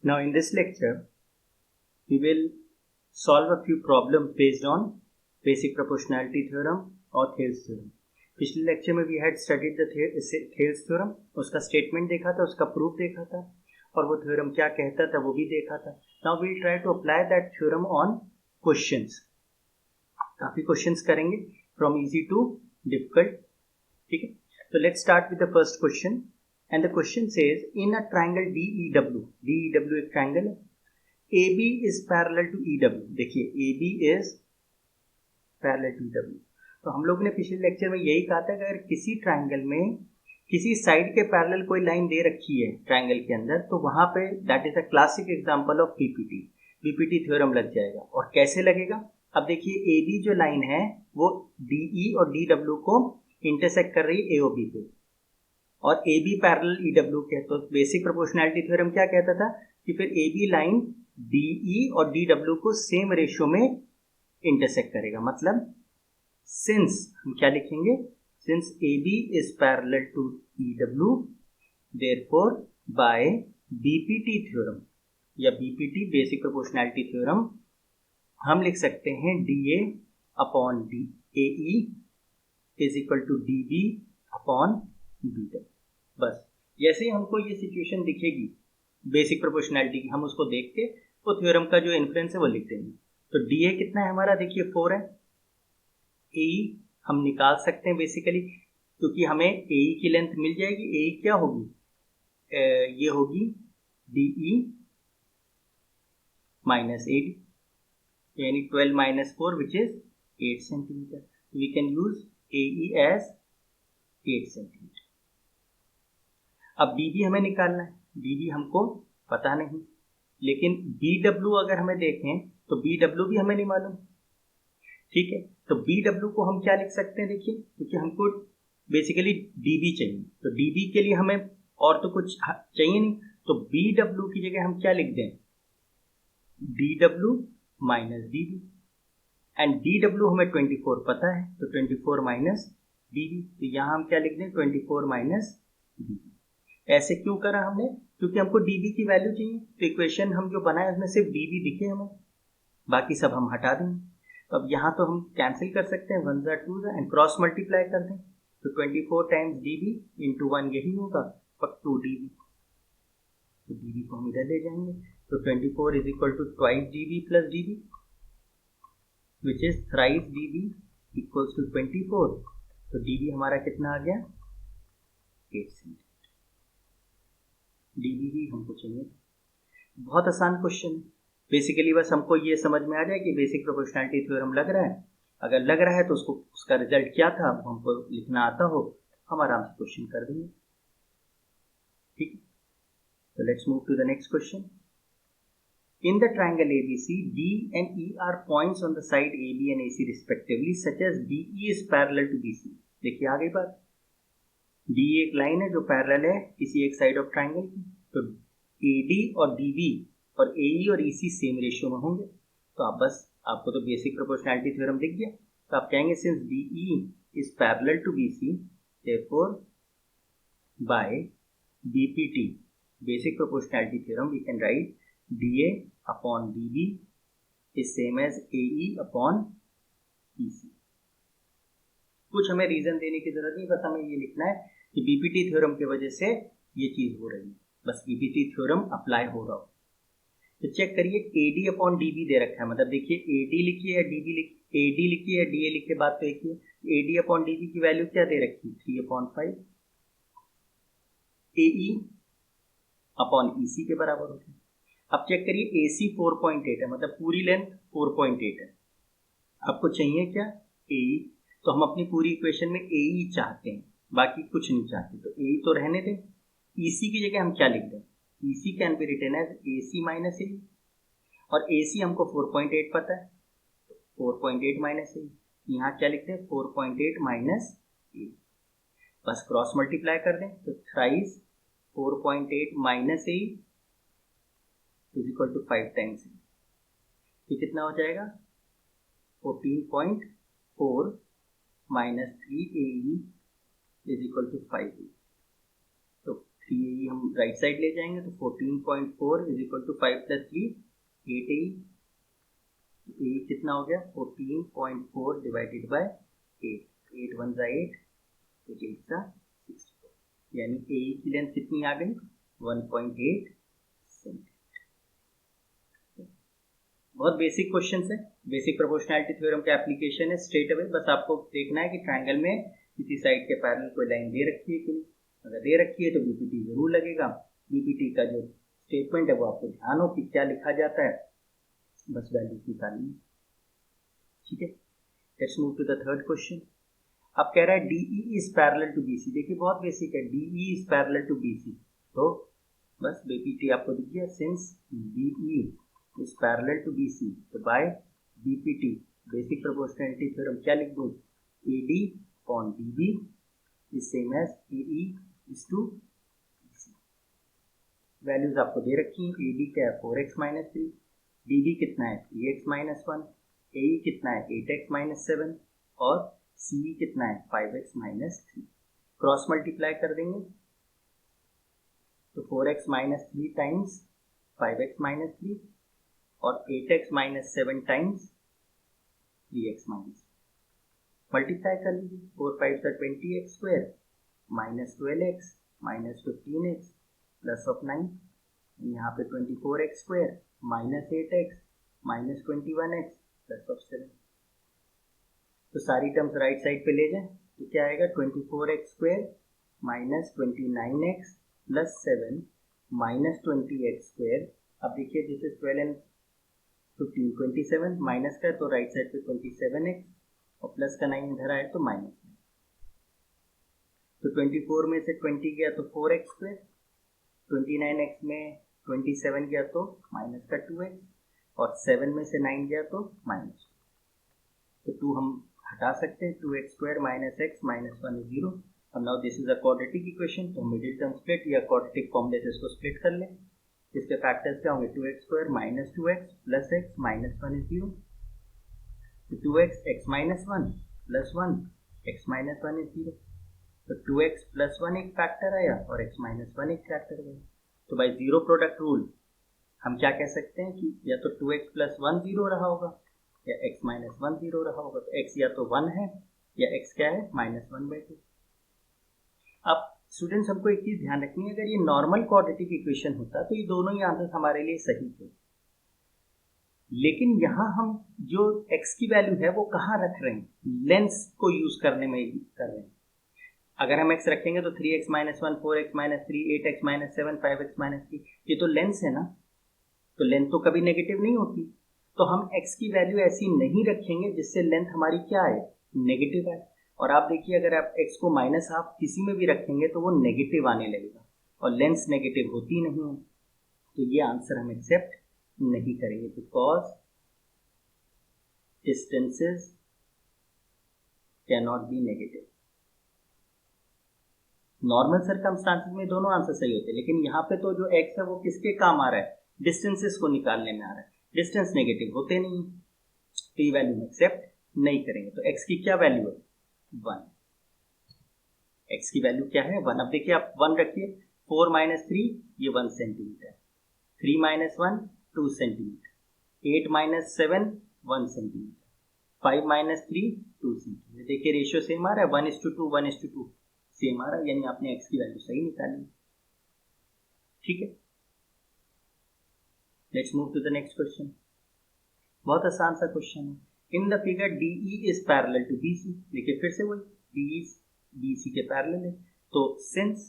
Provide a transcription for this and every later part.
Now in this lecture, we will solve a few problems based on basic proportionality theorem or Thales theorem. पिछले lecture में we had studied the Thales theorem, उसका statement देखा था, उसका proof देखा था और वो थ्योरम क्या कहता था वो भी देखा था. Now we'll try to apply that theorem on questions. काफी क्वेश्चंस करेंगे from easy to difficult. ठीक है, so let's start with the first question. And the question says, in a triangle DEW एक ट्राइंगल है, AB is parallel to EW. देखिए AB is parallel to EW. तो हम लोग ने पिछले लेक्चर में यही कहा था कि अगर किसी ट्राइंगल में किसी साइड के पैरेलल कोई लाइन दे रखी है ट्राइंगल के अंदर, तो वहां पे that is a classic example of BPT theorem लग जाएगा. और कैसे लगेगा? अब देखिए AB जो लाइन है वो DE और DW को इंटरसेक्ट कर रही है AOB पे और AB पैरेलल EW के. तो बेसिक प्रोपोर्शनैलिटी थ्योरम क्या कहता था कि फिर AB लाइन DE और DW को सेम रेशियो में इंटरसेक्ट करेगा. मतलब सिंस हम क्या लिखेंगे, since AB is parallel to EW, therefore by BPT theorem या BPT बेसिक प्रोपोर्शनैलिटी थ्योरम हम लिख सकते हैं DA upon AE is equal to DB upon BW. बस जैसे ही हमको ये सिचुएशन दिखेगी बेसिक प्रोपोर्शनैलिटी की, हम उसको देख के वो थ्योरम का जो इन्फ्लुएंस है वो लिख देंगे. तो DA कितना है हमारा, देखिए 4 है. AE हम निकाल सकते हैं बेसिकली, क्योंकि हमें AE की लेंथ मिल जाएगी. AE क्या होगी, ये होगी DE माइनस AD, यानी 12 minus 4 which is 8 centimetre. We can use AE as 8 centimetre. अब DB हमें निकालना है. DB हमको पता नहीं, लेकिन BW अगर हमें देखें तो BW भी हमें नहीं मालूम. ठीक है, तो BW को हम क्या लिख सकते हैं, देखिए क्योंकि हमको बेसिकली DB चाहिए, तो DB के लिए हमें और तो कुछ चाहिए नहीं, तो BW की जगह हम क्या लिख दें, DW minus DB. And DW हमें 24 पता है, तो 24 माइनस DB. तो यहाँ हम क्या लिख दें, 24 माइनस DB. ऐसे क्यों करा हमने, क्योंकि हमको DB की वैल्यू चाहिए. तो इक्वेशन हम जो बनाए उसमें सिर्फ DB दिखे हमें, बाकी सब हम हटा देंगे. तो अब यहाँ तो हम कैंसिल कर सकते हैं, 1 ज़ा 2 ज़ा एंड क्रॉस मल्टीप्लाई कर दें. तो 24 टाइम्स DB इंटू 1 यही होगा, पर 2 DB. तो DB को हम इधर ले जाएंगे. तो 24 is equal to twice DB plus DB which is thrice DB equals to 24. तो DB हमारा कितना आ गया, 8 सेंटीमीटर. DB भी हमको चाहिए. बहुत आसान क्वेश्चन. बेसिकली बस हमको ये समझ में आ जाए कि बेसिक प्रोपोर्शनैलिटी थ्योरम लग रहा है. अगर लग रहा है तो उसका रिजल्ट क्या था हमको लिखना आता हो, हम आराम से क्वेश्चन कर देंगे. ठीक है, तो let's move to the next question. In the triangle ABC, D and E are points on the side AB and AC respectively, such as DE is parallel to BC. देखिए आ गई बात. DE एक line है जो parallel है किसी एक side of triangle की, तो AD और DB और AE और EC सेम रेशियो में होंगे. तो आप बस, आपको तो बेसिक प्रोपोर्शनैलिटी थ्योरम दिख गया, तो आप कहेंगे since DE is parallel to BC, therefore by BPT basic proportionality theorem we can write DA upon DB is same as AE upon EC. कुछ हमें रीजन देने की जरूरत नहीं, बस हमें ये लिखना है कि BPT थ्योरम की वजह से ये चीज हो रही है. बस BPT थ्योरम अप्लाई हो रहा हो. तो चेक करिए, AD अपॉन DB दे रखा है, मतलब देखिए AD लिखिए या AD लिखिए या DA लिखिए, बात तो एक ही है. AD अपॉन DB की वैल्यू क्या दे रखी है, 3/5. AE अपॉन EC के बराबर होती है. अब चेक करिए AC 4.8 है, मतलब पूरी लेंथ 4.8 है. आपको चाहिए क्या, AE. तो हम अपनी पूरी इक्वेशन में AE चाहते हैं, बाकी कुछ नहीं चाहते. तो AE तो रहने दें. EC की जगह हम क्या लिख दें, EC can be written as AC minus AE, और AC हमको 4.8 पता है, तो 4.8 माइनस AE. यहाँ क्या लिखते हैं, 4.8 माइनस AE. बस क्रॉस मल्टीप्लाई कर दें, तो thrice 4.8 minus AE is equal to 5 times AE. तो कितना हो जाएगा, 14.4 minus 3 AE is equal to 5 AE. तो 3AE हम राइट साइड ले जाएंगे तो 14.4 is equal to 5 plus 3 8AE। AE कितना हो गया 14.4 डिवाइडेड बाय 8, 8 1 जा 8, 8 8 जा 64, यानी AE की लेंथ कितनी आ गई 1.8 सेंटीमीटर। बहुत बेसिक क्वेश्चन है, बेसिक प्रोपोर्शनैलिटी थ्योरम का एप्लीकेशन है स्ट्रेट अवे। बस आपको देखना है कि ट्रायंगल में किसी साइड के पैरेलल कोई लाइन दे रखी है कि नहीं। अगर दे रखी है तो बीपीटी जरूर लगेगा। बीपीटी का जो स्टेटमेंट है वो आपको ध्यान हो कि क्या लिखा जाता है, बस वैल्यूज निकालनी है। ठीक है, let's move to the third question. अब कह रहा है DE is parallel to BC। देखिए बहुत बेसिक है, DE is parallel to BC, तो बस बीपीटी आपको दिख गया। Since DE is parallel to BC, तो by BPT basic proportionality theorem क्या लिख दूँ, AD upon DB is same as AE is to BC। Values आपको दे रखी हैं, AD क्या है 4x माइनस 3, DB कितना है 3x माइनस 1, AE कितना है 8x माइनस 7 और CE कितना है 5x माइनस 3। क्रॉस मल्टीप्लाई कर देंगे तो 4x minus 3 times 5x minus 3 और 8x minus 7 times 3x minus, multiply कर लीजिए 4 5 का 20x square minus 12x minus 15x plus of 9, यहाँ पे 24x square minus 8x minus 21x plus of 7। तो सारी टर्म्स राइट साइड पे ले जाएं तो क्या आएगा 24x square minus 29x plus 7 minus 20x square. अब देखिए दिस इज 12 एंड 15 27 माइनस का तो राइट साइड पे 27x और प्लस का 9 इधर आए तो माइनस में, तो 24 में से 20 गया तो 4x स्क्वायर, 29x में 27 गया तो माइनस का 2x और 7 में से 9 गया तो माइनस, तो 2 हम हटा सकते हैं, 2x square minus x minus 1 is 0। और now this is a quadratic equation, तो मिडिल टर्म स्प्लिट या क्वाड्रेटिक फॉर्म से इसको स्प्लिट कर लें। इसके फैक्टर्स क्या होंगे 2x square minus 2x plus x minus 1 is 0, तो 2x x minus 1 plus 1 x minus 1 is 0, तो 2x प्लस 1 एक फैक्टर आया और x माइनस 1 एक फैक्टर गया। तो बाय जीरो प्रोडक्ट रूल हम क्या कह सकते हैं कि या तो 2x प्लस 1 0 रहा होगा या x माइनस 1 0 रहा होगा, तो x या तो 1 है या x क्या है माइनस 1/2। अब स्टूडेंट्स हमको एक चीज ध्यान रखनी है, अगर ये नॉर्मल क्वाड्रेटिक इक्वेशन होता तो ये दोनों ही आंसर हमारे लिए सही थे, लेकिन यहाँ हम जो x की वैल्यू है वो कहाँ रख रहे हैं, लेंस को यूज करने में कर रहे हैं। अगर हम x रखेंगे तो 3x minus 1 4x minus 3 8x minus 7 5x minus 3, ये तो लेंस है ना, तो लेंथ तो कभी नेगेटिव नहीं होती, तो हम x की वैल्यू ऐसी नहीं रखेंगे जिससे लेंथ हमारी क्या है नेगेटिव है। और आप देखिए अगर आप x को माइनस हाफ किसी में भी रखेंगे तो वो नेगेटिव आने लगेगा और लेंस नेगेटिव होती नहीं है, तो ये आंसर हम एक्सेप्ट नहीं करेंगे because distances can not be negative. Normal circumstances में दोनों आंसर सही होते हैं, लेकिन यहाँ पे तो जो x है वो किसके काम आ रहा है, डिस्टेंसेस को निकालने में आ रहा है, डिस्टेंस नेगेटिव होते नहीं, तो ये वैल्यू एक्सेप्ट नहीं करेंगे। तो x की क्या वैल्यू है 1, x की वैल्यू क्या है 1। अब देखिए आप 1 रखिए, 4 माइनस 3 ये 1 centimetre, 3 minus 1 2 centimetre, 8 minus 7 1 centimetre, 5 minus 3 2 centimetre. देखिए रेशियो सेम आ रहा है 1:2 1:2 सेम आ रहा है, यानी आपने x की वैल्यू सही निकाली। ठीक है, let's move to the next question. बहुत आसान सा क्वेश्चन है। In the figure DE is parallel to BC। देखिए फिर से वही DE BC के पैरेलल है, तो since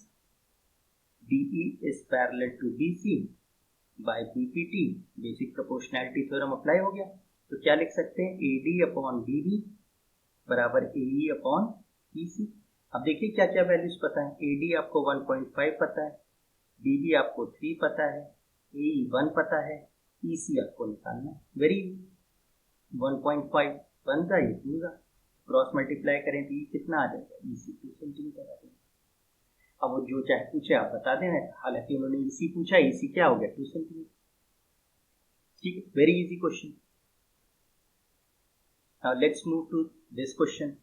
DE is parallel to BC by BPT basic proportionality theorem apply हो गया, तो क्या लिख सकते हैं AD अपॉन BB बराबर AE अपॉन BC। अब देखिए क्या क्या वैल्यूज पता है, AD आपको 1.5 पता है, BB आपको 3 पता है, AE 1 पता है, EC आपको निकालना है। वेरी 1.5 1 का ये 2 का क्रॉस मल्टीप्लाई करें तो ये कितना आ जाएगा EC 2 सेंटीमीटर आ जाएगा। अब वो जो चाहे पूछे आप बता देना, हालांकि उन्होंने EC पूछा, EC क्या हो गया 2 सेंटीमीटर। ठीक है, very easy question. Now let's move to this question.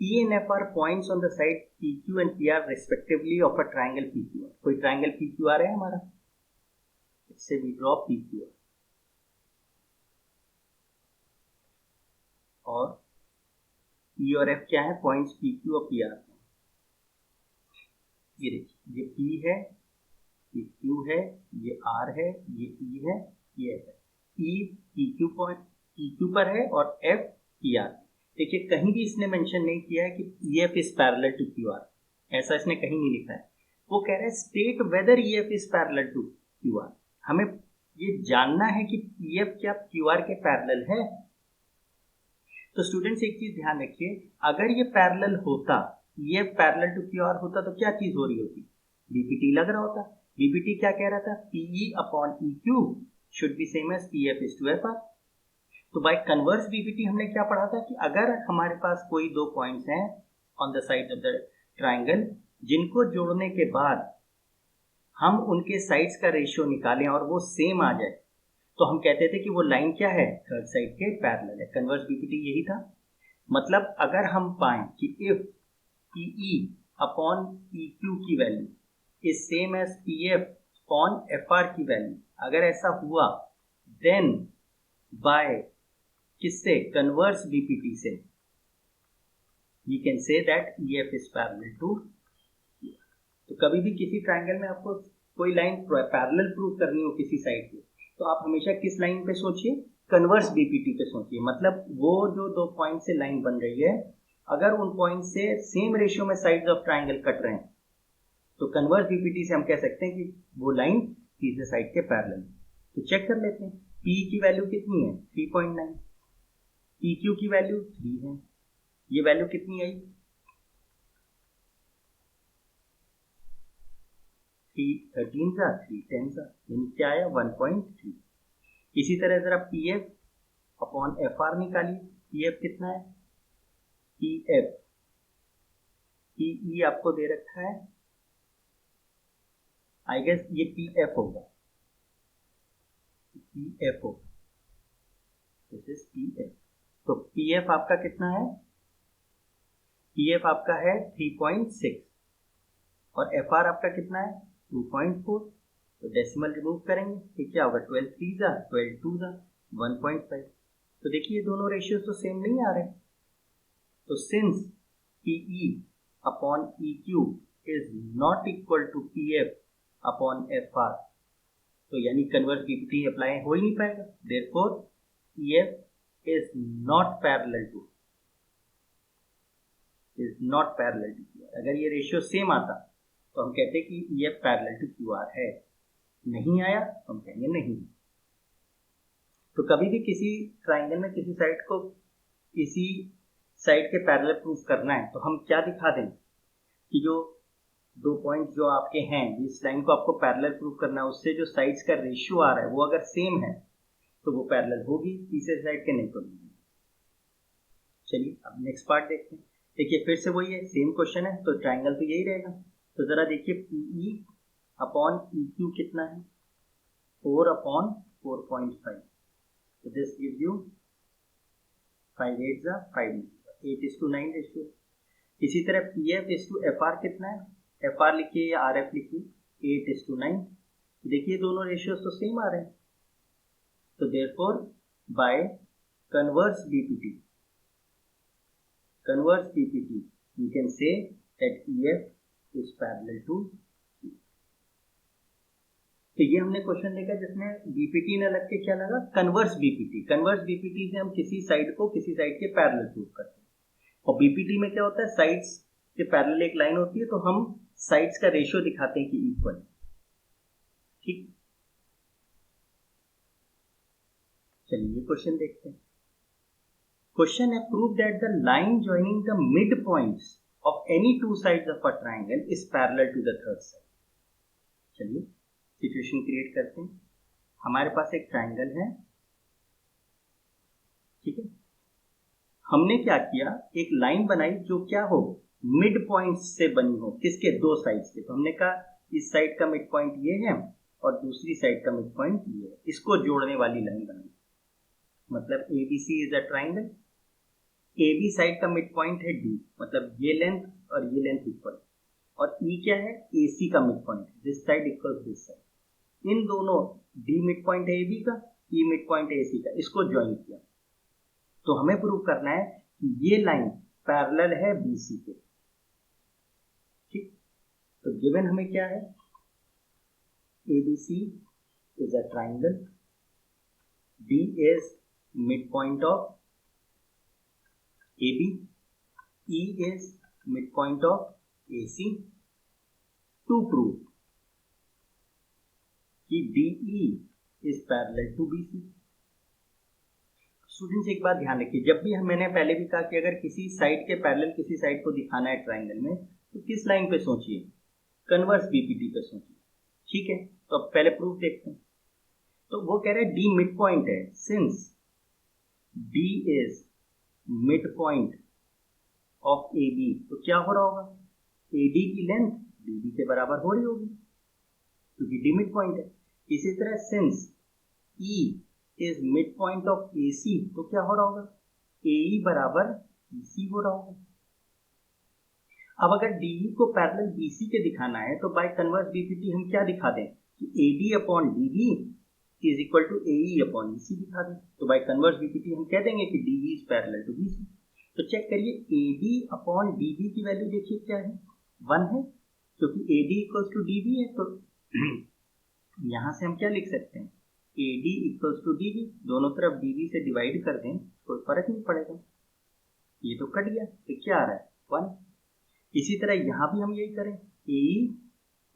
P and F are points on the side PQ and PR respectively of a triangle PQR. कोई triangle PQR है हमारा, इससे we draw PQR और P और F क्या है, points PQ और PR। ये देखिए, ये P है, ये Q है, ये R है, ये E है, ये F है। E PQ पर है और F PR। देखिए कहीं भी इसने मेंशन नहीं किया है कि EF is parallel to QR, ऐसा इसने कहीं नहीं लिखा है। वो कह रहा है state whether EF is parallel to QR। हमें ये जानना है कि EF क्या QR के पैरेलल है। तो स्टूडेंट्स एक चीज ध्यान रखिए, अगर ये पैरेलल होता, EF पैरेलल टू QR होता तो क्या चीज हो रही होती, BPT लग रहा होता। BPT क्या कह रहा था, PE upon EQ should be same as PF is to FR। तो बाय कन्वर्स BPT हमने क्या पढ़ा था कि अगर हमारे पास कोई दो पॉइंट्स हैं on the side of the triangle, जिनको जोड़ने के बाद हम उनके साइड्स का रेशियो निकालें और वो सेम आ जाए, तो हम कहते थे कि वो लाइन क्या है, थर्ड साइड के पैरेलल है। कन्वर्स BPT यही था। मतलब अगर हम पाएं कि इफ PE अपॉन EQ की value is same as PF upon FR की वैल्यू, अगर ऐसा हुआ, देन बाय किससे, कन्वर्स BPT से, we can say that EF is parallel to. तो कभी भी किसी ट्राइंगल में आपको कोई लाइन पैरेलल प्रूव करनी हो किसी साइड की, तो आप हमेशा किस लाइन पे सोचिए, कन्वर्स BPT पे सोचिए। मतलब वो जो दो पॉइंट से लाइन बन रही है, अगर उन पॉइंट से सेम रेशियो में साइड्स ऑफ ट्राइंगल कट रहे हैं, तो कन्वर्स BPT से हम कह सकते हैं कि वो लाइन तीसरे साइड के पैरेलल। तो चेक कर लेते हैं, P की वैल्यू कितनी है, 3.9, PQ की वैल्यू 3 है, ये वैल्यू कितनी आई, 13 का 3 10 का, यानी क्या आया 1.3। इसी तरह जरा PF अपॉन FR निकालिए, PF कितना है, PE आपको दे रखा है, आई गेस ये PF होगा, दिस इज PF। तो PF आपका कितना है, PF आपका है 3.6 और FR आपका कितना है 2.4। तो डेसिमल रिमूव करेंगे तो क्या होगा, 12 3 जा 12 2 जा 1.5। तो देखिए दोनों रेशियोज तो सेम नहीं आ रहे। तो since PE upon EQ is not equal to PF upon FR, तो यानी कन्वर्स BPT अप्लाई हो ही नहीं पाएगा। Therefore EF is not parallel to QR। अगर ये रेशियो सेम आता तो हम कहते कि EF पैरेलल टू QR है, नहीं आया तो हम कहेंगे नहीं। तो कभी भी किसी ट्राइंगल में किसी साइड को किसी साइड के पैरेलल प्रूफ करना है, तो हम क्या दिखा दें कि जो दो पॉइंट जो आपके हैं, जिस लाइन को आपको पैरेलल प्रूफ करना है, उससे जो साइड्स का रेशियो आ रहा है वो अगर सेम है तो वो पैरेलल होगी, तीसरे साइड के नहीं तो नहीं। चलिए अब नेक्स्ट पार्ट देखते हैं। देखिए फिर से वही है, सेम क्वेश्चन है, तो ट्राइंगल तो यही रहेगा। तो जरा देखिए PE अपॉन EQ कितना है, 4 अपॉन 4.5, तो दिस गिव्स यू 5 8 जा 5 8:9 रेशियो। इसी तरह PF इज टू FR कितना है, FR लिखिए या RF लिखिए 8:9। देखिए दोनों रेशियोज तो सेम आ रहे हैं। तो therefore by converse BPT you can say that EF is parallel to Q। तो ये हमने क्वेश्चन देखा जिसमें BPT न लग के क्या लगा, कन्वर्स BPT से हम किसी साइड को किसी साइड के पैरेलल प्रूव करते हैं। और BPT में क्या होता है, साइड्स के पैरेलल एक लाइन होती है, तो हम साइड्स का रेशियो दिखाते हैं कि इक्वल। ठीक, चलिए ये क्वेश्चन देखते हैं। Question है, prove that the line joining the midpoints of any two sides of a triangle is parallel to the third side। चलिए सिचुएशन क्रिएट करते हैं। हमारे पास एक ट्राइंगल है, ठीक है। हमने क्या किया, एक लाइन बनाई जो क्या हो, मिड पॉइंट्स से बनी हो, किसके, दो साइड्स के। तो हमने कहा इस साइड का मिड पॉइंट ये है और दूसरी साइड का मिड पॉइंट ये है, इसको जोड़ने वाली लाइन बनाई। मतलब ABC is a triangle, A B side का मिड पॉइंट है डी, मतलब ये लेंथ और ये लेंथ इक्वल, और ई क्या है, ए सी का mid point, this side equal this side. इन दोनों, डी मिड पॉइंट है ए बी का, ई मिड पॉइंट है ए सी का, इसको ज्वाइन किया। तो हमें प्रूव करना है कि ये लाइन पैरेलल है बी सी के। ठीक, तो गिवन हमें क्या है, A B C is a triangle, D is mid point of AB, E is midpoint of AC, to prove कि DE is parallel to BC। Students एक बात ध्यान रखिए, जब भी मैंने पहले भी कहा कि अगर किसी साइड के पैरेलल किसी साइड को दिखाना है ट्राइंगल में, तो किस लाइन पे सोचिए, कन्वर्स बीपीटी पे सोचिए। ठीक है, तो अब पहले प्रूफ देखते हैं। तो वो कह रहे हैं डी मिड पॉइंट है, since D is mid point of A B, तो क्या हो रहा होगा, ए डी की लेंथ डी बी के बराबर हो रही होगी, क्योंकि डी मिड पॉइंट है। इसी तरह since E is mid point of A C, तो क्या हो रहा होगा, ए ई बराबर बी सी हो रहा होगा। अब अगर डी ई को पैरेलल बी सी के दिखाना है, तो बाय कन्वर्स बीपीटी हम क्या दिखा दें कि A D upon D B is equal to A E upon E C दिखा दें। तो बाय कन्वर्स बीपीटी हम कह देंगे कि D E is parallel to B C. तो चेक करिए, A D upon D B की वैल्यू देखिए क्या है, 1 है, क्योंकि A D equals to D B है। तो यहां से हम क्या लिख सकते हैं, A D equals to D B, दोनों तरफ डी बी से डिवाइड कर दें, कोई फर्क नहीं पड़ेगा, ये तो कट गया, तो क्या आ रहा है 1। इसी तरह यहां भी हम यही करें, ए ई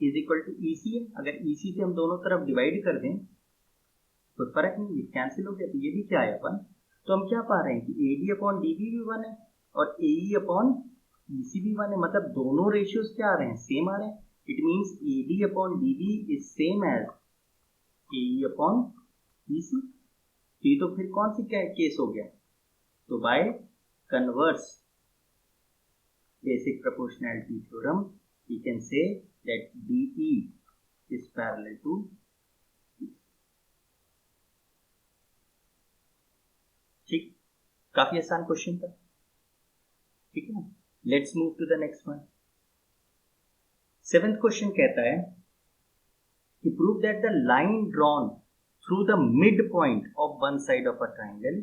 इज इक्वल टू ई सी है, अगर ई सी से हम दोनों तरफ डिवाइड कर दें, कोई फर्क नहीं, ये कैंसिल हो गया, तो ये भी क्या आया 1। तो हम क्या पा रहे हैं कि A D upon D B भी 1 है और ए ई अपॉन ई सी भी 1 है, मतलब दोनों रेशियोज क्या आ रहे हैं, सेम आ रहे हैं। It means A D upon D B is same as A E upon E C. तो ये तो फिर कौन सी केस हो गया, तो by converse basic proportionality theorem we can say that D E is parallel to. ठीक, काफी आसान क्वेश्चन था, ठीक है ना। Let's move to the next one. 7th question कहता है कि prove that the line drawn through the mid point of one side of a triangle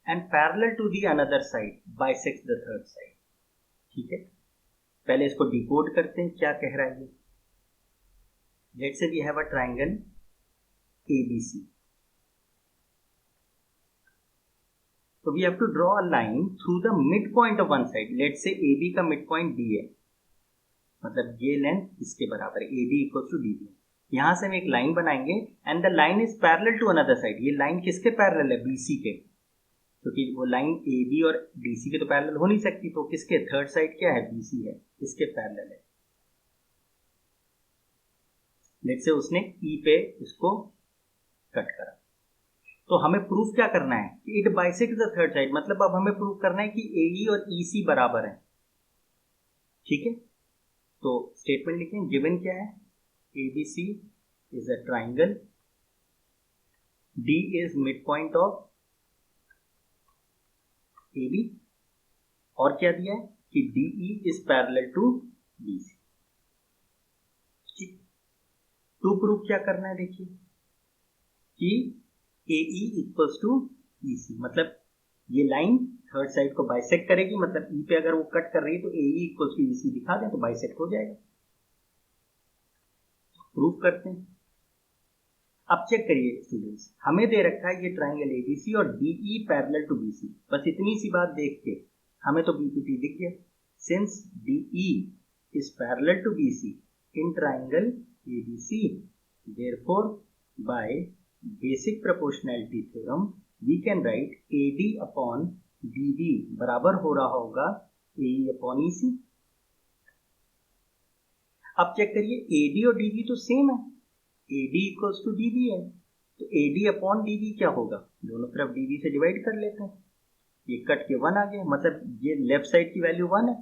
and parallel to the another side bisects the third side. ठीक है, पहले इसको decode करते हैं, क्या कह रहा है ये। Let's say we have a triangle ABC, so we have to draw a line through the midpoint of one side. Let's say AB का midpoint D है, मतलब ये लेंथ इसके बराबर है, AD equals to DB। यहाँ से हम एक लाइन बनाएंगे and the line is parallel to another side। ये लाइन किसके पैरेलल है, BC के, क्योंकि वो लाइन AB और DC के तो पैरेलल हो नहीं सकती, तो किसके, थर्ड साइड क्या है, BC है, इसके पैरेलल है। लेट्स से उसने E पे इसको कट करा, तो हमें प्रूफ क्या करना है कि it bisects the third side, मतलब अब हमें प्रूफ करना है कि AE और EC बराबर है। ठीक है, तो स्टेटमेंट लिखें, गिवन क्या है, ABC is a triangle, D is mid point of AB, और क्या दिया है कि DE is parallel to BC। ठीक, टू प्रूफ क्या करना है, देखिए कि AE इक्वल्स टू EC, मतलब ये लाइन थर्ड साइड को बाइसेक्ट करेगी, मतलब E पे अगर वो कट कर रही है तो AE इक्वल्स टू EC दिखा दें तो बाइसेक्ट हो जाएगा। प्रूफ करते हैं। अब चेक करिए स्टूडेंट्स, हमें दे रखा है ये ट्राइंगल ABC और DE पैरेलल टू BC, बस इतनी सी बात देख के हमें तो BPT दिख गया। Since DE is parallel to BC in triangle ABC, therefore by basic proportionality theorem we can write AD upon DB बराबर हो रहा होगा AE अपॉन EC। अब चेक करिए, AD और DB तो सेम है, AD इक्वल्स टू DB है, तो AD अपॉन DB क्या होगा, दोनों तरफ DB से डिवाइड कर लेते हैं, ये कट के 1 आ गया, मतलब ये लेफ्ट साइड की वैल्यू 1 है,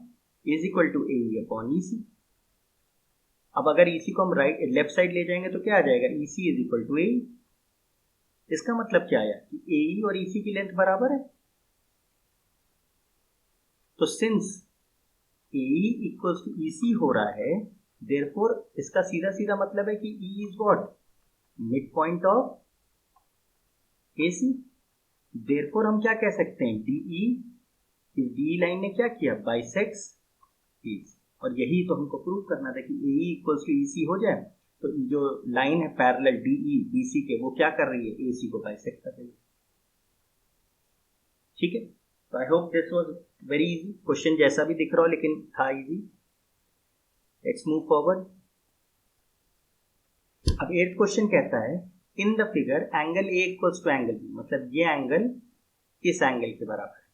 is equal to AE upon EC। अब अगर EC को हम राइट लेफ्ट साइड ले जाएंगे तो क्या आ जाएगा, EC is equal to AE। इसका मतलब क्या आया कि AE और EC की लेंथ बराबर है। तो since AE equals to EC हो रहा है, देयरफॉर इसका सीधा सीधा मतलब है कि E is what, mid point of AC। Therefore हम क्या कह सकते हैं, DE, इस DE लाइन ने क्या किया, बाइसेक्स AC। और यही तो हमको प्रूव करना था कि AE इक्वल्स टू EC हो जाए तो जो लाइन है पैरेलल DE BC के, वो क्या कर रही है, AC को बाइसेक्ट कर रही है। ठीक है, तो I hope this was very easy question, जैसा भी दिख रहा हो लेकिन था इजी। Let's move forward. अब 8th क्वेश्चन कहता है in the figure angle A equals to angle B, मतलब ये एंगल इस एंगल के बराबर है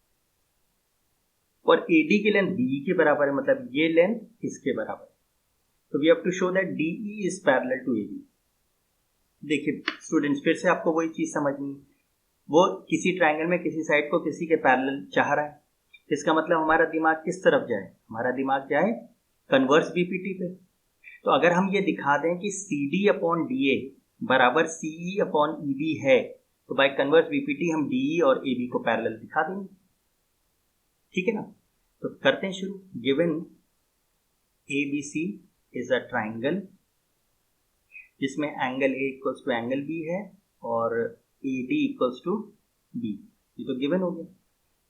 और AD की लेंथ BE के बराबर है, मतलब ये लेंथ इसके बराबर है। तो we have to show that DE is parallel to AB। देखिए स्टूडेंट्स, फिर से आपको वही चीज समझनी, वो किसी ट्रायंगल में किसी साइड को किसी के पैरेलल चाह रहा है, इसका मतलब हमारा दिमाग किस तरफ जाए, हमारा दिमाग जाए कन्वर्स BPT पे। तो अगर हम ये दिखा दें कि CD अपॉन DA बराबर CE अपॉन EB है, तो बाय कन्वर्स BPT हम DE और AB को पैरेलल दिखा देंगे। ठीक है ना, तो करते हैं शुरू। Given ABC is a triangle जिसमें angle A equals to angle B है और AD इक्वल्स टू B, ये तो गिवन हो गया।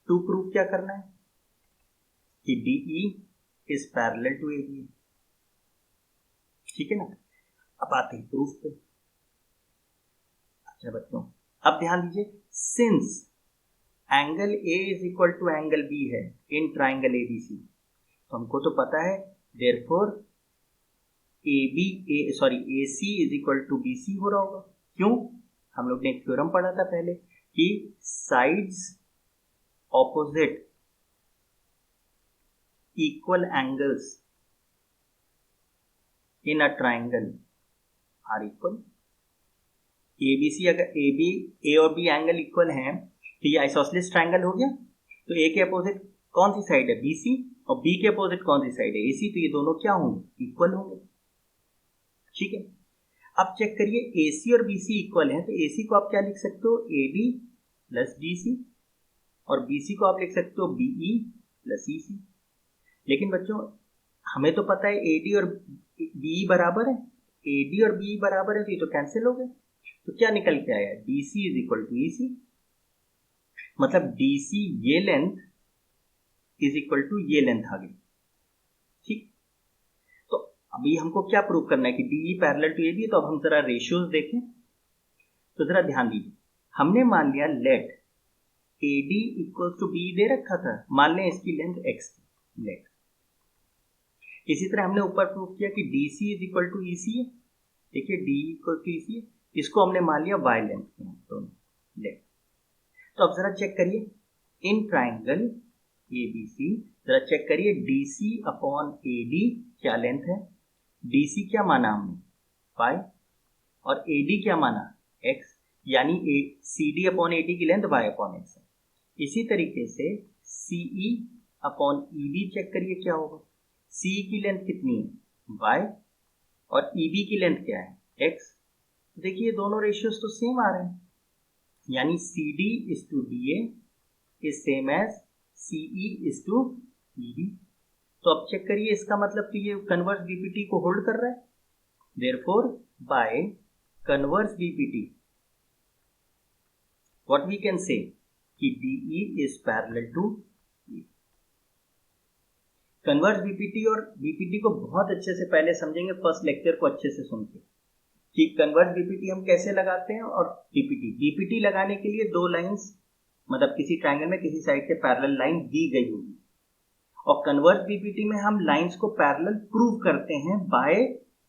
टू प्रूफ क्या करना है कि DE is parallel to AB। ठीक है ना, अब आते हैं प्रूफ पे। अच्छा बच्चों, अब ध्यान दीजिए, since angle A is equal to angle B है इन ट्राइंगल ABC, तो हमको तो पता है therefore AC is equal to BC हो रहा होगा। क्यों, हम लोग ने एक थ्योरम पढ़ा था पहले कि sides opposite equal angles in a triangle are equal. ABC अगर A और B एंगल इक्वल हैं तो ये आइसोसेलेस ट्राइंगल हो गया। तो A के अपोजिट कौन सी साइड है, BC, और B के अपोजिट कौन सी साइड है, AC, तो ये दोनों क्या होंगे, इक्वल होंगे। ठीक है, अब चेक करिए AC और BC इक्वल हैं, तो AC को आप क्या लिख सकते हो, AD प्लस BC, और BC को आप लिख सकते हो BE प्लस EC। लेकिन बच्चों हमें तो पता है AD और BE बराबर है, AD और BE बराबर है, तो ये तो कैंसिल हो गए। तो क्या निकल के आया, DC is equal to EC, मतलब DC ये लेंथ इज इक्वल टू ये लेंथ आ गई। ठीक, तो अभी हमको क्या प्रूव करना है कि DE पैरेलल टू AB। तो अब हम जरा रेशियोज देखें, तो जरा ध्यान दीजिए, हमने मान लिया let AD equal to BE दे रखा था, मान लें इसकी लेंथ x थी लेट। इसी तरह हमने ऊपर प्रूव किया कि DC is equal to EC है, देखिए DE इक्वल टू EC है, इसको हमने मान लिया y लेंथ के दोनों लेट। तो अब जरा चेक करिए इन ट्राइंगल ABC, जरा चेक करिए DC अपॉन AD क्या लेंथ है, DC क्या माना हमने y और AD क्या माना x, यानी CD अपॉन AD की लेंथ y अपॉन x है। इसी तरीके से CE अपॉन EB चेक करिए क्या होगा, CE की लेंथ कितनी है y और EB की लेंथ क्या है x। देखिए दोनों रेशियोज तो सेम आ रहे हैं, यानी CD is to DA is same as CE is to EB। तो अब चेक करिए, इसका मतलब कि ये कन्वर्स BPT को होल्ड कर रहा है, therefore by converse BPT what we can say कि DE is parallel to E। Converse BPT और BPT को बहुत अच्छे से पहले समझेंगे, फर्स्ट लेक्चर को अच्छे से सुन के कि कन्वर्स BPT हम कैसे लगाते हैं, और BPT लगाने के लिए दो लाइंस, मतलब किसी ट्रायंगल में किसी साइड के पैरेलल लाइन दी गई होगी, और कन्वर्स BPT में हम लाइंस को पैरेलल प्रूव करते हैं बाय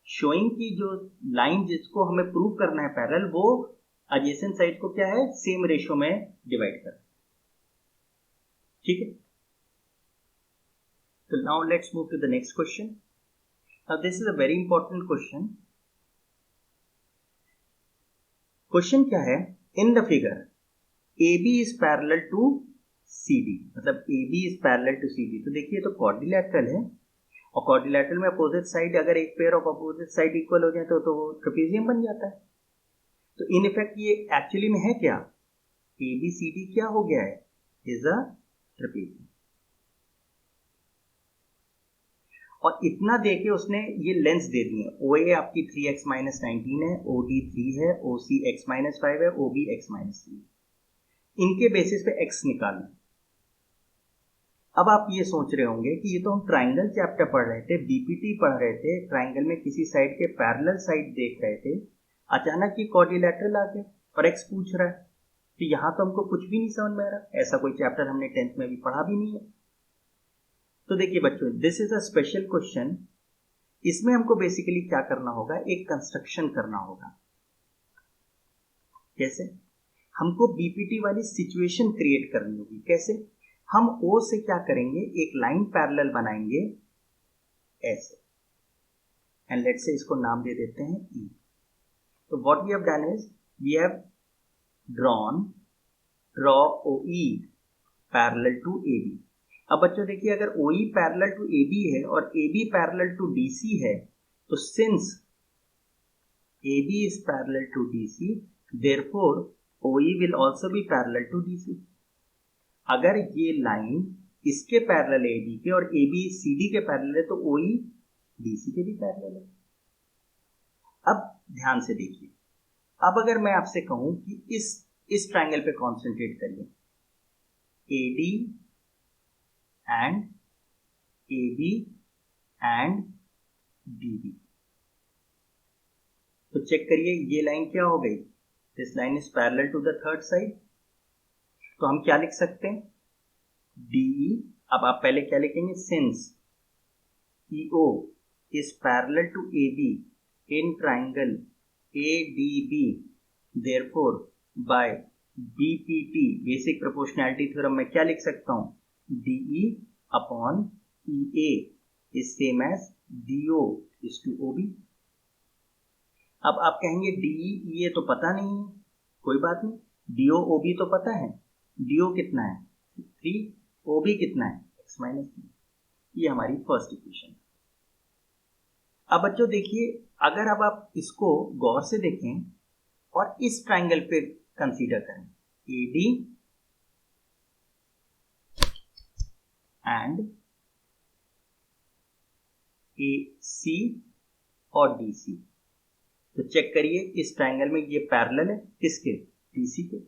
शोइंग की जो लाइन जिसको हमें प्रूव करना है पैरेलल, वो एडजेसेंट साइड को क्या है, सेम रेशियो में डिवाइड कर। ठीक है, तो now let's move to the next question. Now this is a very important question. Question क्या है, in the figure AB is parallel to CD, मतलब AB is parallel to CD। तो देखिए तो क्वाड्रिलैटरल है, और क्वाड्रिलैटरल में अपोजिट साइड अगर एक pair of opposite side equal हो जाए तो वो ट्रेपेजियम बन जाता है। तो इन इफेक्ट ये एक्चुअली में है क्या, ABCD क्या हो गया है, इज अ ट्रेपेजियम। और इतना दे के उसने ये लेंस दे दी है, ओ ए आपकी 3x माइनस 19 है, ओ डी 3 है, ओ सी x माइनस 5 है, ओ बी x माइनस 3। इनके बेसिस पे x निकालना। अब आप ये सोच रहे होंगे कि ये तो हम ट्राइंगल चैप्टर पढ़ रहे थे, बीपीटी पढ़ रहे थे, ट्राइंगल में किसी साइड के पैरेलल साइड देख रहे थे, अचानक ये क्वाड्रिलैटरल आ गया और x पूछ रहा है, तो यहाँ तो हमको कुछ भी नहीं समझ में आ रहा। ऐसा कोई चैप्टर हमने 10th में भी पढ़ा भी नहीं है। तो देखिए बच्चों, this is a special question. इसमें हमको बेसिकली क्या करना होगा, एक कंस्ट्रक्शन करना होगा। कैसे? हमको बीपीटी वाली सिचुएशन क्रिएट करनी होगी। कैसे? हम ओ से क्या करेंगे, एक लाइन पैरेलल बनाएंगे ऐसे, एंड लेट्स से इसको नाम दे देते हैं ई। तो what we have done is we have draw O E parallel to A B. अब बच्चों देखिए, अगर O E parallel to A B है और A B parallel to D C है, तो since A B is parallel to D C, therefore O E will also be parallel to D C. अगर ये लाइन इसके parallel A B के और A B C D के parallel है, तो ओ ई डी सी के भी पैरेलल है। अब ध्यान से देखिए, अब अगर मैं आपसे कहूं कि इस ट्राइंगल पे कॉन्सेंट्रेट करिए, A D and A B and D B, तो चेक करिए ये लाइन क्या हो गई, this line is parallel to the third side. तो हम क्या लिख सकते हैं, डी, अब आप पहले क्या लिखेंगे, since E O is parallel to A B in triangle A D B, therefore by BPT basic proportionality theorem में क्या लिख सकता हूं, DE upon E A is same as DO is to O B. अब आप कहेंगे DE ई ए तो पता नहीं है, कोई बात नहीं, डीओ ओ बी तो पता है। डीओ कितना है 3, ओ बी कितना है x माइनस 3। ये हमारी फर्स्ट इक्वेशन। अब बच्चों देखिए, अगर अब आप इसको गौर से देखें और इस ट्राइंगल पे कंसीडर करें, ए डी एंड ए सी और डी सी, तो चेक करिए इस ट्राइंगल में ये पैरेलल है किसके, डीसी के।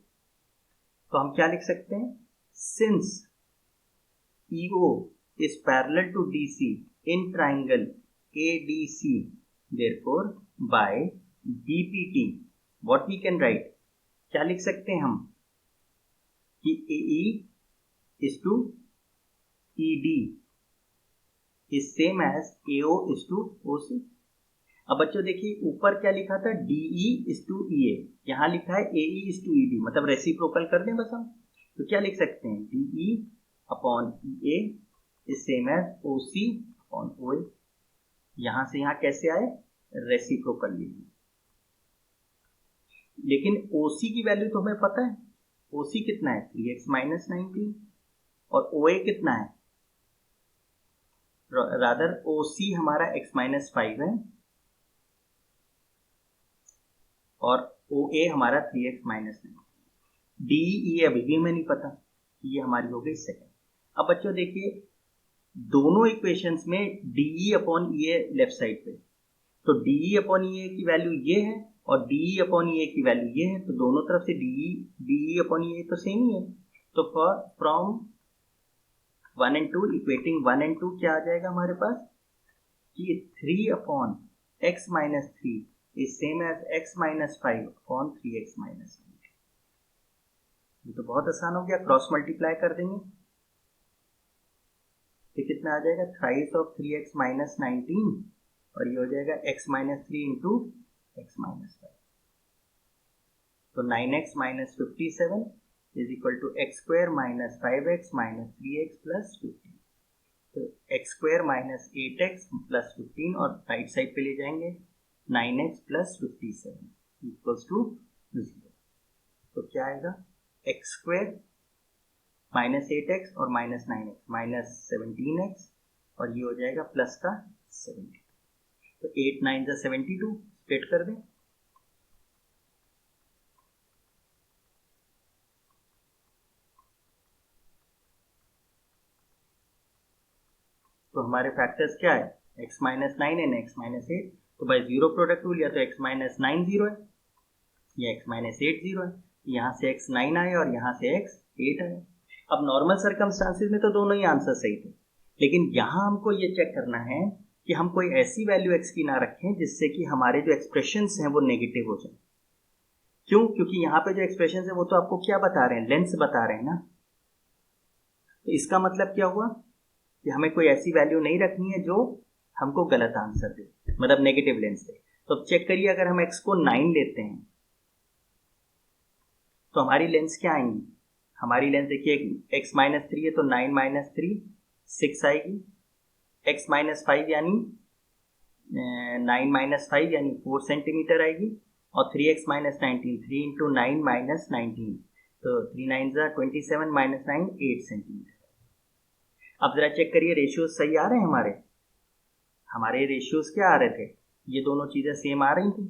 तो हम क्या लिख सकते हैं, since EO is parallel to DC in triangle ADC, therefore by BPT what we can write, क्या लिख सकते हैं हम कि AE is to ED is same as AO is to OC. अब बच्चों देखिए, ऊपर क्या लिखा था, डीई इज टू ईए, यहां लिखा है एई इज टू ईडी, मतलब रेसिप्रोकल कर दें बस हम। तो क्या लिख सकते हैं, DE upon EA is same as OC upon OA. यहां से यहां कैसे आए, रेसिप्रोकल ले लिए। लेकिन ओसी की वैल्यू तो हमें पता है, ओसी कितना है 3x माइनस 19, और ओए कितना है, रादर ओसी हमारा x माइनस 5 है और ओ ए हमारा 3x माइनस 9। डी ए अभी भी हमें नहीं पता, ये हमारी हो गई सेकेंड। अब बच्चों देखिए, दोनों इक्वेशंस में डी अपॉन ई ए लेफ्ट साइड पे, तो डी अपॉन ई ए की वैल्यू ये है और डी अपॉन ई ए की वैल्यू ये है, तो दोनों तरफ से डी अपॉन ई ए तो सेम ही है। तो फ्रॉम 1 and 2 इक्वेटिंग 1 and 2 क्या आ जाएगा हमारे पास कि 3 upon x minus 3 is same as x minus 5 upon 3x minus 9। ये तो बहुत आसान हो गया, क्रॉस मल्टीप्लाई कर देंगे तो कितना आ जाएगा, थ्राइस ऑफ 3x माइनस 19 और ये हो जाएगा x minus 3 into x minus 5। तो 9x minus 57 is equal to X square minus 5x minus 3x plus 15। तो x square minus 8x plus 15 और राइट साइड पे ले जाएंगे 9x प्लस 57 इक्वल्स टू 0। तो क्या आएगा, एक्स स्क्वायर माइनस 8x और माइनस 9x माइनस 17x और ये हो जाएगा प्लस का 72। तो 8 9 जा 72, स्प्लिट कर दें। तो हमारे फैक्टर्स क्या है, x minus 9 and x minus 8, तो बाय जीरो प्रोडक्ट रूल या तो x माइनस 9 जीरो है या x माइनस 8 जीरो है, यहाँ से x 9 आए और यहाँ से x 8 आए। अब नॉर्मल सर्कमस्टांसिस में तो दोनों ही आंसर सही थे, लेकिन यहाँ हमको ये चेक करना है कि हम कोई ऐसी वैल्यू x की ना रखें जिससे कि हमारे जो एक्सप्रेशंस हैं वो नेगेटिव हो जाए। क्यों? क्योंकि यहाँ पे जो एक्सप्रेशंस है वो तो आपको क्या बता रहे हैं, लेंस बता रहे हैं ना। तो इसका मतलब क्या हुआ कि हमें कोई ऐसी वैल्यू नहीं रखनी है जो हमको गलत आंसर दे, मतलब नेगेटिव लेंस दे। तो अब चेक करिए, अगर हम x को 9 लेते हैं तो हमारी लेंस क्या आएंगी? हमारी लेंस देखिए x माइनस 3 है तो 9 माइनस 3 6 आएगी, x माइनस 5 यानी 9 माइनस 5 यानी 4 सेंटीमीटर आएगी, और 3x माइनस 19 3 इंटू 9 माइनस 19, तो 3 9 27 माइनस 9 8 सेंटीमीटर। अब जरा चेक करिए रेशियोज सही आ रहे हैं हमारे रेशियोज क्या आ रहे थे, ये दोनों चीजें सेम आ रही थी।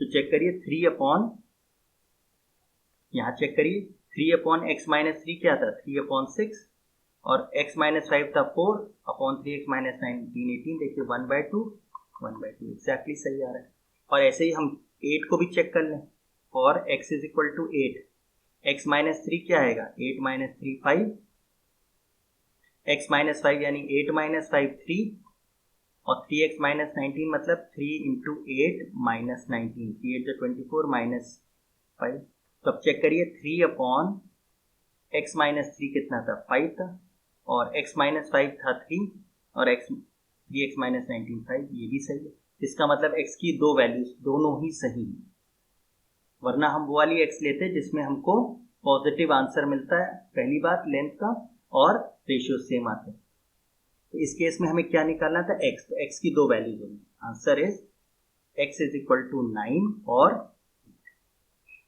तो चेक करिए 3 अपॉन, यहाँ चेक करिए 3 अपॉन x माइनस 3 क्या था, 3 अपॉन 6, और x माइनस 5 था 4 अपॉन 3x माइनस 19 18, देखिए 1/2 एग्जैक्टली सही आ रहा है। और ऐसे ही हम 8 को भी चेक कर लें, और x is equal to 8, x minus 3 क्या आएगा, 8 माइनस 3 5, x माइनस 5 यानी 8 माइनस 5 3, और 3x माइनस 19 मतलब 3 इंटू 8 माइनस 19, 3 8 24 माइनस 5। तो अब चेक करिए 3 अपॉन x माइनस 3 कितना था, 5 था, और x माइनस 5 था 3, और 3x माइनस 19 5, ये भी सही है। इसका मतलब x की दो वैल्यूज दोनों ही सही हैं, वरना हम वो वाली x लेते जिसमें हमको पॉजिटिव आंसर मिलता है, पहली बात लेंथ का, और रेशियो सेम आते हैं। तो इस केस में हमें क्या निकालना था, x, तो x की दो वैल्यूज होंगी, answer is x is equal to 9 और 8।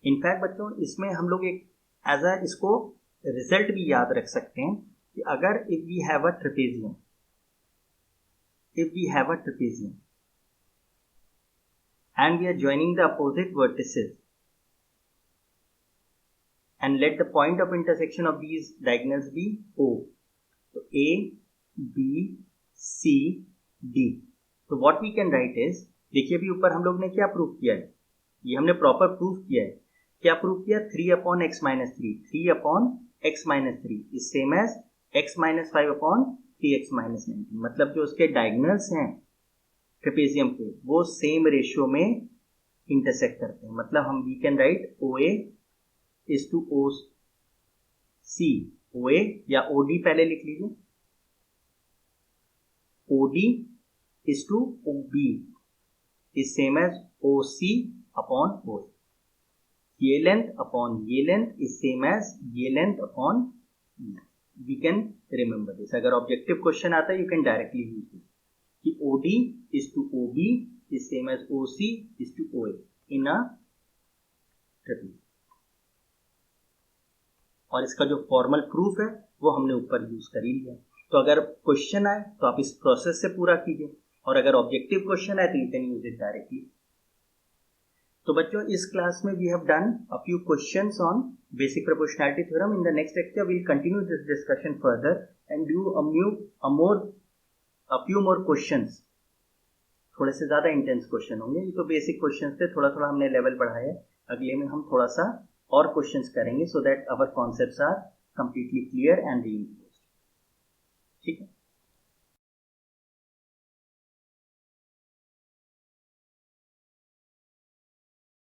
इनफैक्ट बच्चों इसमें हम लोग एक एज अ इसको रिजल्ट भी याद रख सकते हैं कि अगर if we have a trapezium and we are joining the opposite vertices and let the point of intersection of these diagonals be O, तो A, B, C, D, तो what we can write is, देखिए अभी ऊपर हम लोग ने क्या proof किया है, ये हमने प्रॉपर प्रूफ किया है। क्या प्रूफ किया, 3 upon x minus 3 upon x minus 3 is same as x minus 5 upon 3x minus 19, मतलब जो उसके डायगोनल्स हैं ट्रेपेजियम के वो सेम रेशियो में इंटरसेक्ट करते हैं। मतलब हम we can write OA is to OC, OA या OD पहले लिख लीजिए, OD is to OB is same as OC upon OA, ये लेंथ अपॉन ये लेंथ इज सेम एज ये length upon, we can remember this. अगर objective question आता है you can directly use this कि OD is to OB is same as OC is to OA in a trapezium. और इसका जो formal proof है वो हमने ऊपर यूज कर ही लिया। तो अगर क्वेश्चन आए तो आप इस प्रोसेस से पूरा कीजिए, और अगर ऑब्जेक्टिव क्वेश्चन आए तो you can use it directly. तो बच्चों इस क्लास में we have done a few questions on basic proportionality theorem. In the next lecture we will continue this discussion further and do a few more questions, थोड़े से ज्यादा intense question होंगे। ये तो बेसिक क्वेश्चंस थे, थोड़ा थोड़ा हमने लेवल बढ़ाया है। अगले में हम थोड़ा सा और क्वेश्चंस करेंगे so that our concepts are completely clear and reinforced. ठीक है।